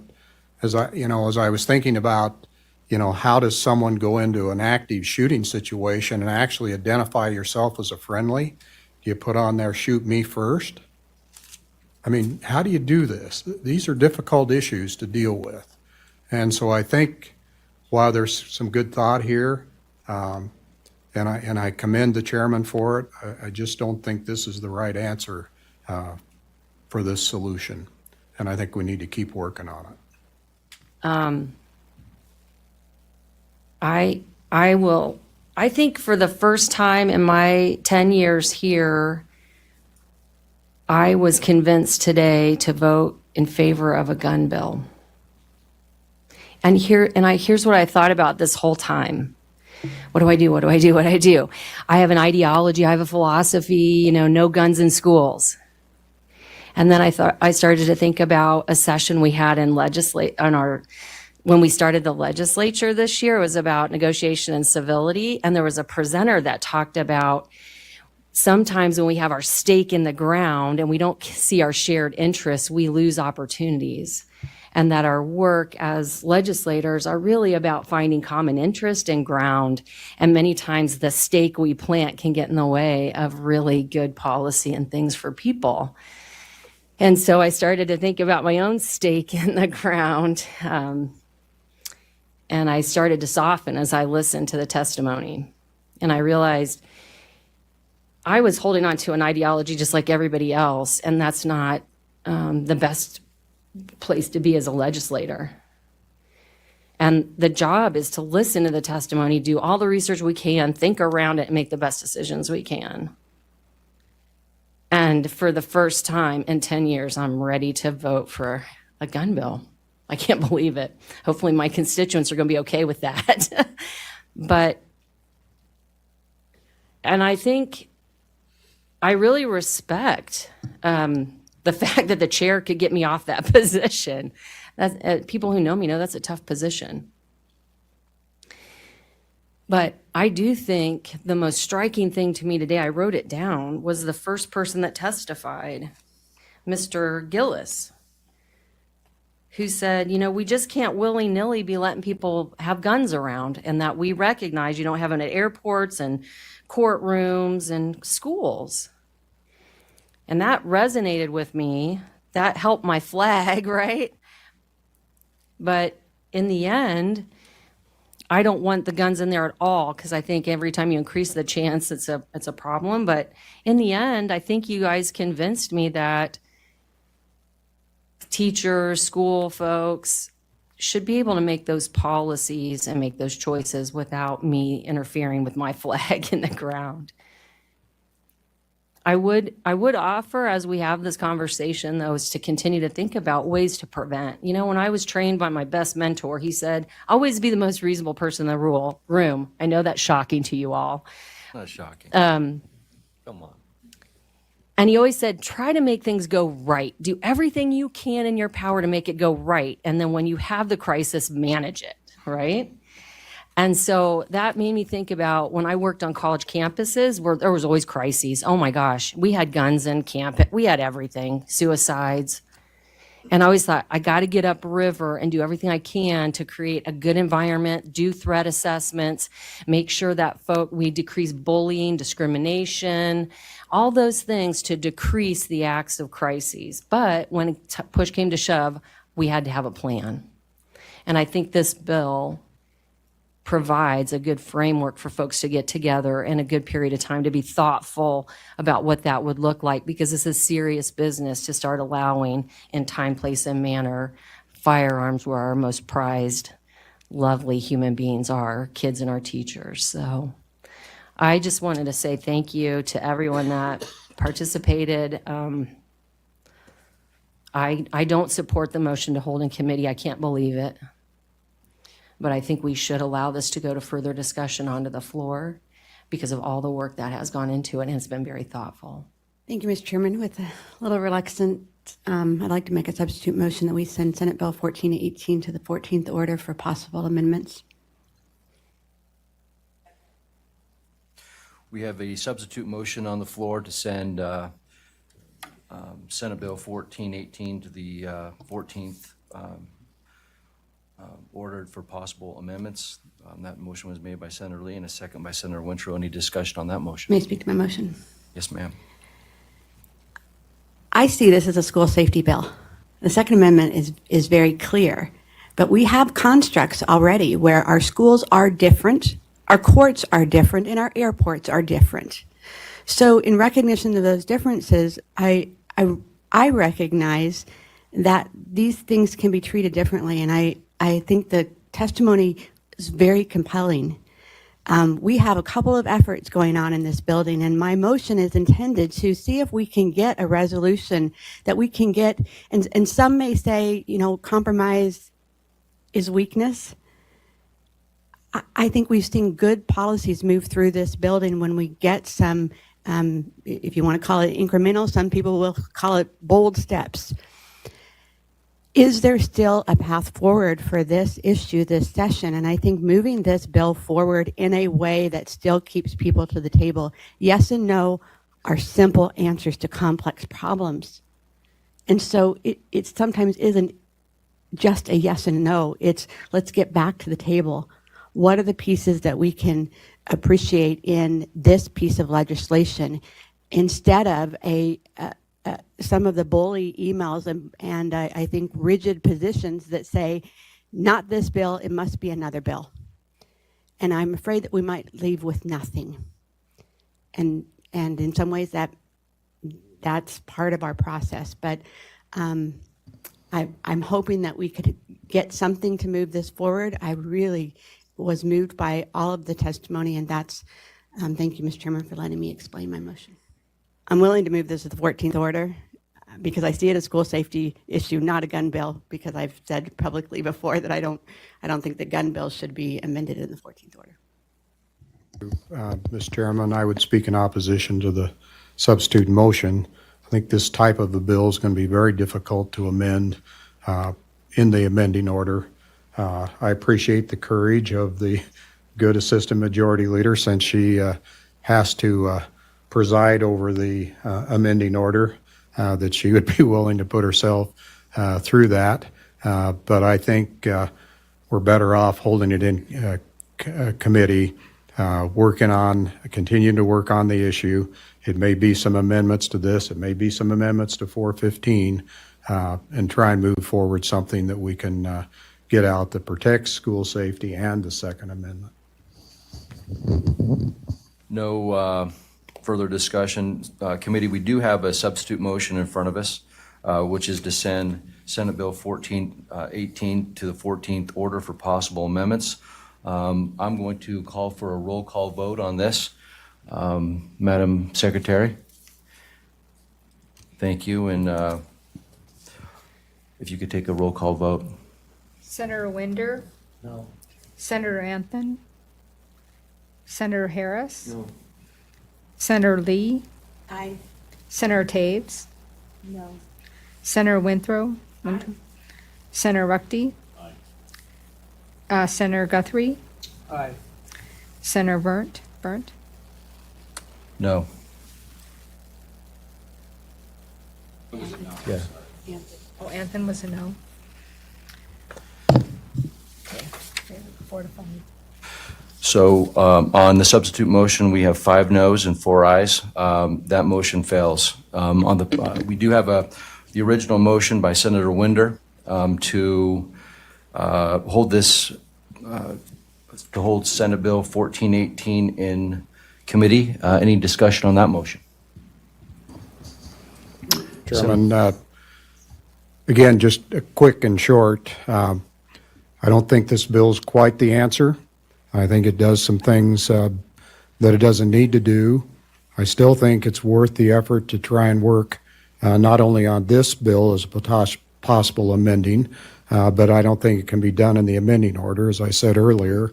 as I was thinking about, how does someone go into an active shooting situation and actually identify yourself as a friendly? Do you put on there, shoot me first? I mean, how do you do this? These are difficult issues to deal with. And so I think while there's some good thought here, and I commend the chairman for it, I just don't think this is the right answer for this solution. And I think we need to keep working on it. I think for the first time in my 10 years here, I was convinced today to vote in favor of a gun bill. And here's what I thought about this whole time. What do I do? What do I do? What do I do? I have an ideology. I have a philosophy, no guns in schools. And then I started to think about a session we had when we started the legislature this year. It was about negotiation and civility. And there was a presenter that talked about sometimes when we have our stake in the ground and we don't see our shared interests, we lose opportunities. And that our work as legislators are really about finding common interest and ground. And many times the stake we plant can get in the way of really good policy and things for people. And so I started to think about my own stake in the ground. And I started to soften as I listened to the testimony. And I realized I was holding on to an ideology just like everybody else. And that's not the best place to be as a legislator. And the job is to listen to the testimony, do all the research we can, think around it, and make the best decisions we can. And for the first time in 10 years, I'm ready to vote for a gun bill. I can't believe it. Hopefully my constituents are going to be okay with that. And I think I really respect the fact that the chair could get me off that position. People who know me know that's a tough position. But I do think the most striking thing to me today, I wrote it down, was the first person that testified, Mr. Gillis, who said, we just can't willy-nilly be letting people have guns around, and that we recognize you don't have them at airports and courtrooms and schools. And that resonated with me. That helped my flag, right? But in the end, I don't want the guns in there at all, because I think every time you increase the chance, it's a problem. But in the end, I think you guys convinced me that teachers, school folks should be able to make those policies and make those choices without me interfering with my flag in the ground. I would offer, as we have this conversation, though, is to continue to think about ways to prevent. When I was trained by my best mentor, he said, always be the most reasonable person in the room. I know that's shocking to you all. Not shocking. Come on. And he always said, try to make things go right. Do everything you can in your power to make it go right. And then when you have the crisis, manage it, right? And so that made me think about when I worked on college campuses where there was always crises. Oh my gosh, we had guns in camp. We had everything, suicides. And I always thought, I got to get upriver and do everything I can to create a good environment, do threat assessments, make sure that we decrease bullying, discrimination, all those things to decrease the acts of crises. But when push came to shove, we had to have a plan. And I think this bill provides a good framework for folks to get together in a good period of time to be thoughtful about what that would look like, because this is serious business to start allowing in time, place, and manner firearms where our most prized, lovely human beings are, kids and our teachers. So I just wanted to say thank you to everyone that participated. I don't support the motion to hold in committee. I can't believe it. But I think we should allow this to go to further discussion onto the floor because of all the work that has gone into it, and it's been very thoughtful. Thank you, Mr. Chairman. With a little reluctant, I'd like to make a substitute motion that we send Senate Bill 1418 to the 14th order for possible amendments. We have a substitute motion on the floor to send Senate Bill 1418 to the 14th ordered for possible amendments. That motion was made by Senator Lee and a second by Senator Wintrow. Any discussion on that motion? May I speak to my motion? Yes, ma'am. I see this as a school safety bill. The Second Amendment is very clear, but we have constructs already where our schools are different, our courts are different, and our airports are different. So in recognition of those differences, I recognize that these things can be treated differently, and I think the testimony is very compelling. We have a couple of efforts going on in this building, and my motion is intended to see if we can get a resolution that we can get, and some may say, you know, compromise is weakness. I think we've seen good policies move through this building when we get some, if you want to call it incremental, some people will call it bold steps. Is there still a path forward for this issue, this session? And I think moving this bill forward in a way that still keeps people to the table. Yes and no are simple answers to complex problems. And so it sometimes isn't just a yes and no. It's let's get back to the table. What are the pieces that we can appreciate in this piece of legislation instead of some of the bully emails and I think rigid positions that say, not this bill, it must be another bill. And I'm afraid that we might leave with nothing. And in some ways that's part of our process. But I'm hoping that we could get something to move this forward. I really was moved by all of the testimony, and that's, thank you, Mr. Chairman, for letting me explain my motion. I'm willing to move this to the 14th order because I see it as a school safety issue, not a gun bill, because I've said publicly before that I don't think the gun bill should be amended in the 14th order. Mr. Chairman, I would speak in opposition to the substitute motion. I think this type of a bill is going to be very difficult to amend in the amending order. I appreciate the courage of the good Assistant Majority Leader, since she has to preside over the amending order, that she would be willing to put herself through that. But I think we're better off holding it in committee, continuing to work on the issue. It may be some amendments to this, it may be some amendments to 415, and try and move forward something that we can get out that protects school safety and the Second Amendment. No further discussion. Committee, we do have a substitute motion in front of us, which is to send Senate Bill 1418 to the 14th order for possible amendments. I'm going to call for a roll call vote on this. Madam Secretary. Thank you. And if you could take a roll call vote. Senator Winder? No. Senator Anthony? Senator Harris? No. Senator Lee? Aye. Senator Taves? No. Senator Winthrop? Senator Ruckty? Senator Guthrie? Aye. Senator Burnt? No. Yeah. Oh, Anthony was a no. Four to five. So on the substitute motion, we have 5 noes and 4 ayes. That motion fails. We do have the original motion by Senator Winder to hold Senate Bill 1418 in committee. Any discussion on that motion? Chairman, again, just quick and short. I don't think this bill's quite the answer. I think it does some things that it doesn't need to do. I still think it's worth the effort to try and work not only on this bill as a possible amending, but I don't think it can be done in the amending order. As I said earlier,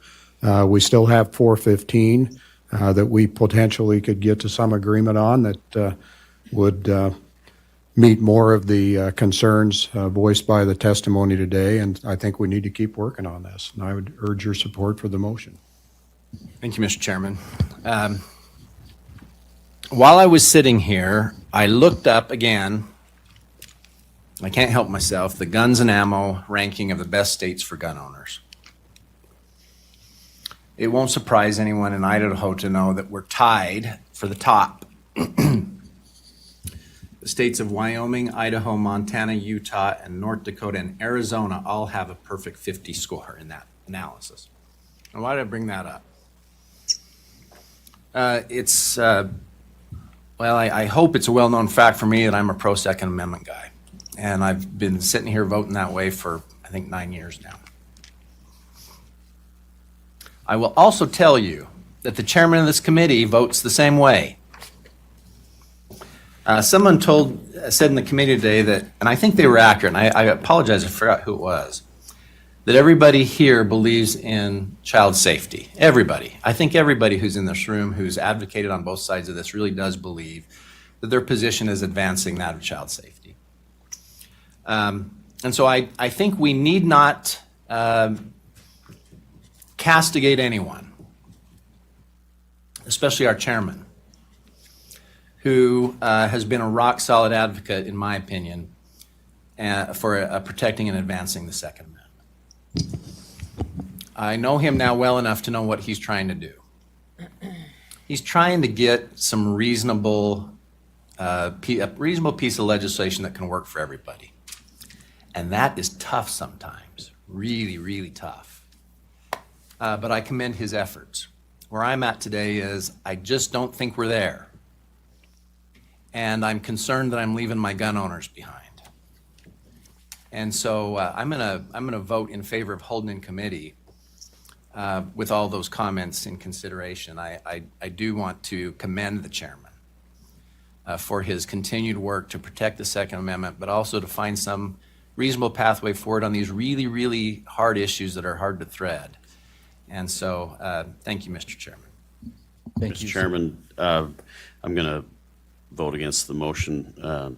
we still have 415 that we potentially could get to some agreement on that would meet more of the concerns voiced by the testimony today, and I think we need to keep working on this. And I would urge your support for the motion. Thank you, Mr. Chairman. While I was sitting here, I looked up again, I can't help myself, the guns and ammo ranking of the best states for gun owners. It won't surprise anyone in Idaho to know that we're tied for the top. The states of Wyoming, Idaho, Montana, Utah, and North Dakota and Arizona all have a perfect 50 score in that analysis. And why did I bring that up? I hope it's a well-known fact for me that I'm a pro-Second Amendment guy. And I've been sitting here voting that way for, I think, 9 years now. I will also tell you that the chairman of this committee votes the same way. Someone said in the committee today that, and I think they were accurate, and I apologize, I forgot who it was, that everybody here believes in child safety. Everybody. I think everybody who's in this room who's advocated on both sides of this really does believe that their position is advancing that of child safety. And so I think we need not castigate anyone, especially our chairman, who has been a rock-solid advocate, in my opinion, for protecting and advancing the Second Amendment. I know him now well enough to know what he's trying to do. He's trying to get some a reasonable piece of legislation that can work for everybody. And that is tough sometimes, really, really tough. But I commend his efforts. Where I'm at today is I just don't think we're there. And I'm concerned that I'm leaving my gun owners behind. And so I'm gonna vote in favor of holding in committee with all those comments in consideration. I do want to commend the chairman for his continued work to protect the Second Amendment, but also to find some reasonable pathway forward on these really, really hard issues that are hard to thread. And so thank you, Mr. Chairman. Mr. Chairman, I'm going to vote against the motion. I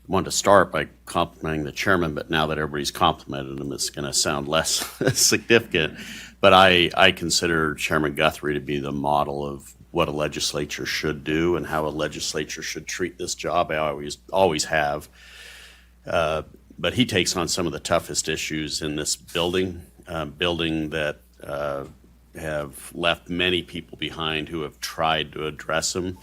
wanted to start by complimenting the chairman, but now that everybody's complimented him, it's going to sound less significant. But I consider Chairman Guthrie to be the model of what a legislature should do and how a legislature should treat this job. I always have. But he takes on some of the toughest issues in this building that have left many people behind who have tried to address them.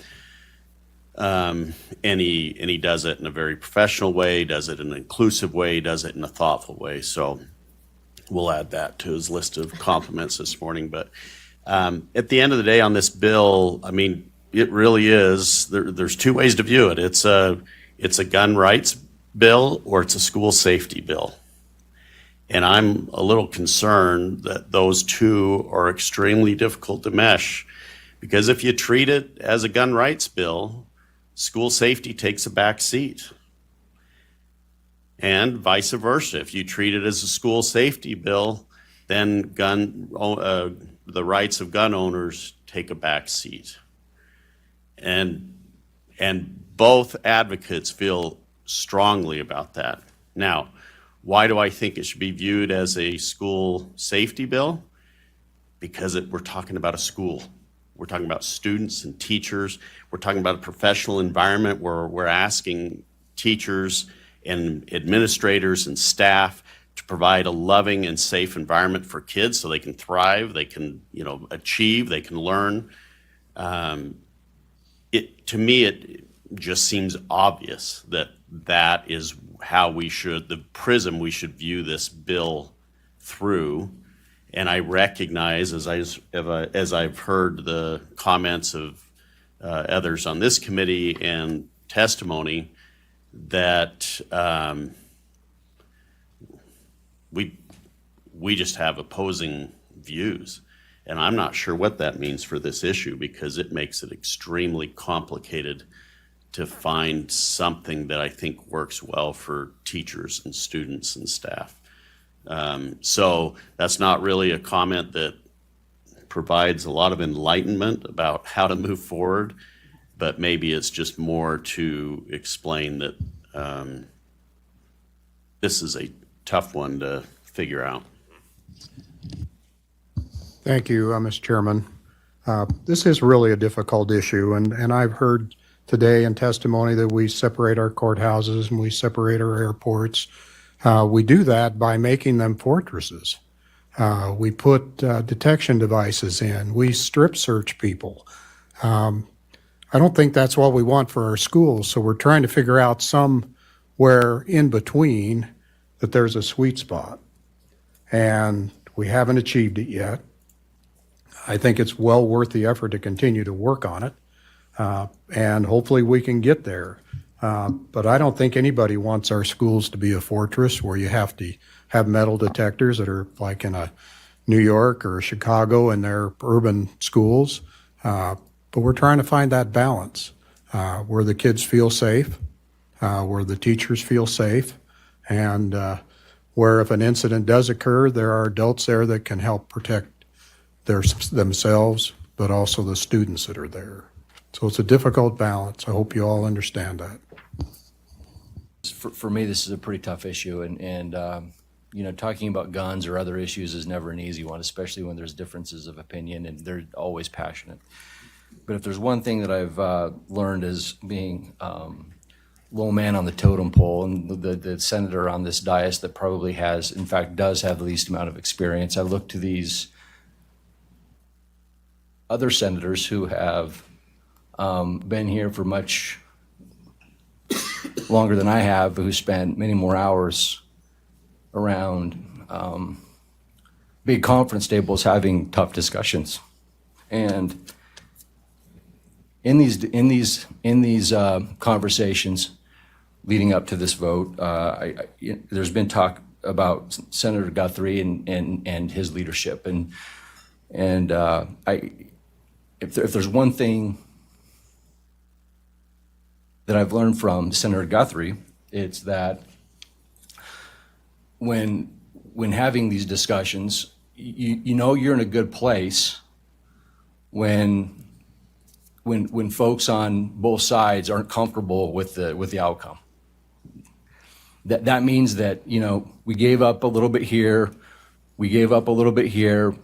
And he does it in a very professional way, does it in an inclusive way, does it in a thoughtful way. So we'll add that to his list of compliments this morning. But at the end of the day on this bill, I mean, it really is, there's two ways to view it. It's a gun rights bill or it's a school safety bill. And I'm a little concerned that those two are extremely difficult to mesh, because if you treat it as a gun rights bill, school safety takes a back seat. And vice versa, if you treat it as a school safety bill, then the rights of gun owners take a back seat. And And both advocates feel strongly about that. Now, why do I think it should be viewed as a school safety bill? Because we're talking about a school. We're talking about students and teachers. We're talking about a professional environment where we're asking teachers and administrators and staff to provide a loving and safe environment for kids so they can thrive, they can, achieve, they can learn. To me, it just seems obvious that is how the prism we should view this bill through. And I recognize, as I've heard the comments of others on this committee and testimony, that we just have opposing views. And I'm not sure what that means for this issue, because it makes it extremely complicated to find something that I think works well for teachers and students and staff. So that's not really a comment that provides a lot of enlightenment about how to move forward, but maybe it's just more to explain that this is a tough one to figure out. Thank you, Mr. Chairman. This is really a difficult issue, and I've heard today in testimony that we separate our courthouses and we separate our airports. We do that by making them fortresses. We put detection devices in. We strip search people. I don't think that's what we want for our schools, so we're trying to figure out somewhere in between that there's a sweet spot. And we haven't achieved it yet. I think it's well worth the effort to continue to work on it, and hopefully we can get there. But I don't think anybody wants our schools to be a fortress where you have to have metal detectors that are like in a New York or Chicago in their urban schools. But we're trying to find that balance where the kids feel safe, where the teachers feel safe, and where if an incident does occur, there are adults there that can help protect themselves, but also the students that are there. So it's a difficult balance. I hope you all understand that. For me, this is a pretty tough issue, and talking about guns or other issues is never an easy one, especially when there's differences of opinion, and they're always passionate. But if there's one thing that I've learned as being low man on the totem pole, and the senator on this dais that probably does have the least amount of experience, I look to these other senators who have been here for much longer than I have, who spent many more hours around big conference tables having tough discussions. And in these conversations leading up to this vote, there's been talk about Senator Guthrie and his leadership, and if there's one thing that I've learned from Senator Guthrie, it's that when having these discussions, you know you're in a good place when folks on both sides aren't comfortable with the outcome. That means that, we gave up a little bit here, we gave up a little bit here,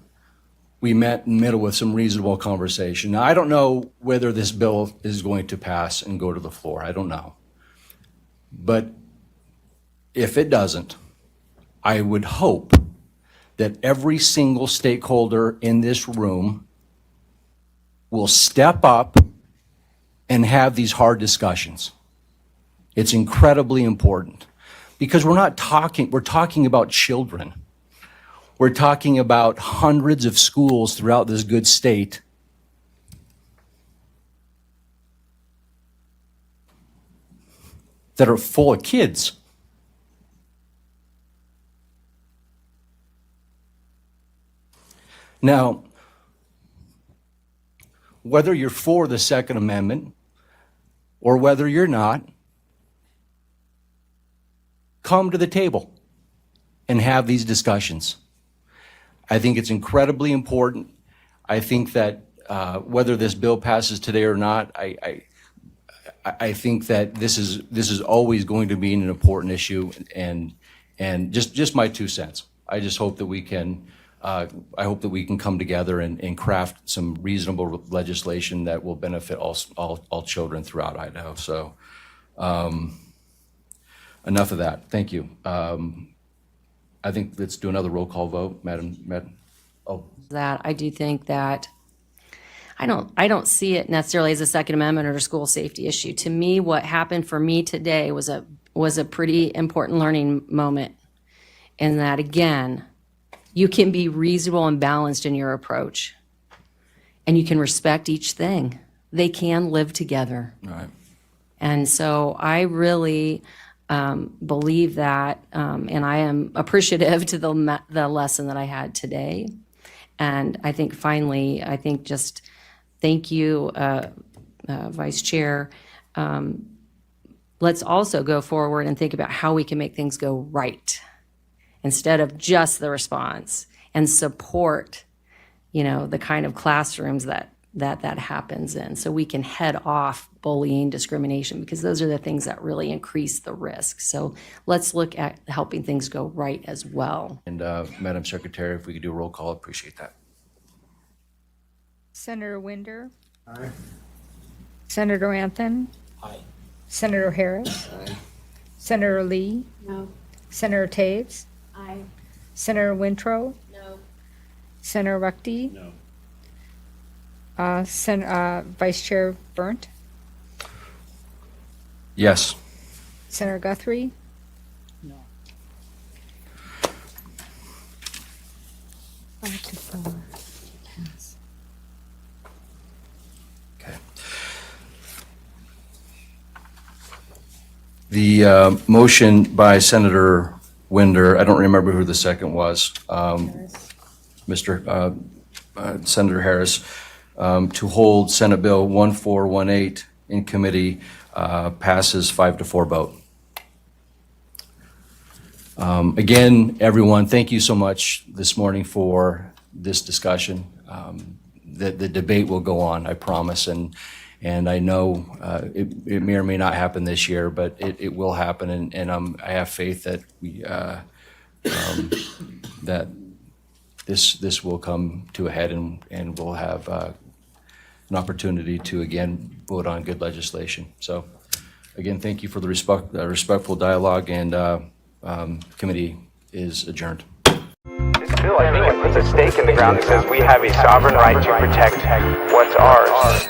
we met in the middle with some reasonable conversation. Now, I don't know whether this bill is going to pass and go to the floor. I don't know. But if it doesn't, I would hope that every single stakeholder in this room will step up and have these hard discussions. It's incredibly important because we're talking about children. We're talking about hundreds of schools throughout this good state that are full of kids. Now, whether you're for the Second Amendment or whether you're not, come to the table and have these discussions. I think it's incredibly important. I think that whether this bill passes today or not, I I think that this is always going to be an important issue, and just my 2 cents. I just hope that we can. I hope that we can come together and craft some reasonable legislation that will benefit all children throughout Idaho. So, enough of that. Thank you. I think let's do another roll call vote, Madam. Oh, That I do think that I don't see it necessarily as a Second Amendment or a school safety issue. To me, what happened for me today was a pretty important learning moment. And that, again, you can be reasonable and balanced in your approach. And you can respect each thing. They can live together. right. And so I really believe that, and I am appreciative to the lesson that I had today. And I think finally, just thank you, Vice Chair. Let's also go forward and think about how we can make things go right instead of just the response, and support, the kind of classrooms that happens in, so we can head off bullying, discrimination, because those are the things that really increase the risk. So let's look at helping things go right as well. And Madam Secretary, if we could do a roll call, I'd appreciate that. Senator Winder. Aye. Senator Anthony. Aye. Senator Harris. Aye. Senator Lee. No. Senator Taves. Aye. Senator Wintrow. No. Senator Ruckty. No. Vice Chair Burnt. Yes. Senator Guthrie. No. 5-4. Pass. The motion by Senator Winder, I don't remember who the second was, Senator Harris, to hold Senate Bill 1418 in committee passes 5-4 vote. Again, everyone, thank you so much this morning for this discussion. The debate will go on, I promise, and I know it may or may not happen this year, but it will happen, and I have faith that that this will come to a head, and we'll have an opportunity to again vote on good legislation. So, again, thank you for the respectful dialogue, and committee is adjourned. This bill, I think, it puts a stake in the ground that says we have a sovereign right to protect what's ours.